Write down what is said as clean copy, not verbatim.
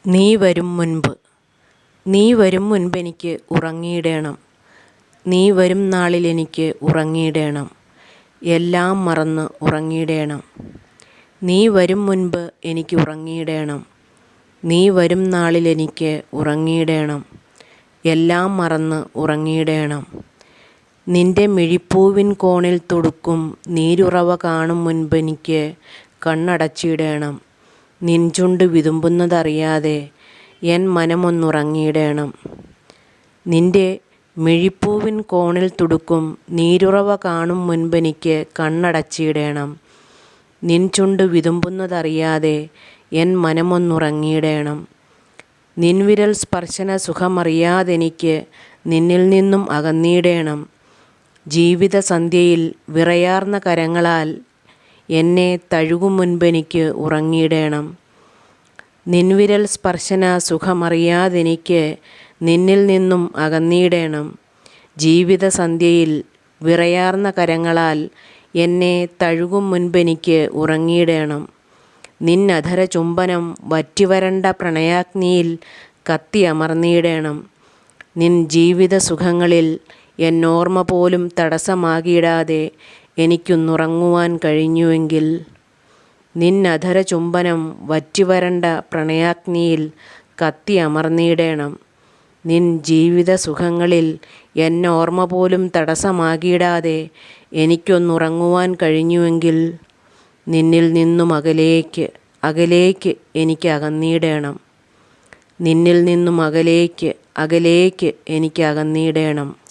നീ വരും മുൻപ് നീ വരും മുൻപെനിക്ക് ഉറങ്ങിയിടേണം. നീ വരും നാളിലെനിക്ക് ഉറങ്ങിയിടേണം. എല്ലാം മറന്ന് ഉറങ്ങിയിടേണം. നീ വരും മുൻപ് എനിക്ക് ഉറങ്ങിയിടേണം. നീ വരും നാളിലെനിക്ക് ഉറങ്ങിയിടേണം. എല്ലാം മറന്ന് ഉറങ്ങിയിടേണം. നിന്റെ മിഴിപ്പൂവിൻ കോണിൽ തുടുക്കും നീരുറവ കാണും മുൻപെനിക്ക് കണ്ണടച്ചിടേണം. നിൻ ചുണ്ട് വിതുമ്പുന്നതറിയാതെ എൻ മനമൊന്നുറങ്ങിയിടേണം. നിന്റെ മിഴിപ്പൂവിൻ കോണിൽ തുടുക്കും നീരുറവ കാണും മുൻപെനിക്ക് കണ്ണടച്ചിടേണം. നിൻ ചുണ്ട് വിതുമ്പുന്നതറിയാതെ എൻ മനമൊന്നുറങ്ങിയിടേണം. നിൻവിരൽ സ്പർശന സുഖമറിയാതെനിക്ക് നിന്നിൽ നിന്നും അകന്നിടേണം. ജീവിത സന്ധ്യയിൽ വിറയാർന്ന കരങ്ങളാൽ എന്നെ തഴുകും മുൻപെനിക്ക് ഉറങ്ങിയിടേണം. നിൻവിരൽ സ്പർശന സുഖമറിയാതെനിക്ക് നിന്നിൽ നിന്നും അകന്നിടേണം. ജീവിത സന്ധ്യയിൽ വിറയാർന്ന കരങ്ങളാൽ എന്നെ തഴുകും മുൻപെനിക്ക് ഉറങ്ങിയിടേണം. നിന്നധര ചുംബനം വറ്റിവരണ്ട പ്രണയാഗ്നിയിൽ കത്തി അമർന്നിടേണം. നിൻ ജീവിത സുഖങ്ങളിൽ എന്നോർമ്മ പോലും തടസ്സമാകിയിടാതെ എനിക്കൊന്നുറങ്ങുവാൻ കഴിഞ്ഞുവെങ്കിൽ. നിന്നധര ചുംബനം വറ്റിവരണ്ട പ്രണയാഗ്നിയിൽ കത്തി അമർന്നിടേണം. നിൻ ജീവിത സുഖങ്ങളിൽ എന്നോർമ്മ പോലും തടസ്സമാകിയിടാതെ എനിക്കൊന്നുറങ്ങുവാൻ കഴിഞ്ഞുവെങ്കിൽ. നിന്നിൽ നിന്നും അകലേക്ക് അകലേക്ക് എനിക്ക് അകന്നിടേണം. നിന്നിൽ നിന്നും അകലേക്ക് അകലേക്ക് എനിക്ക് അകന്നിടേണം.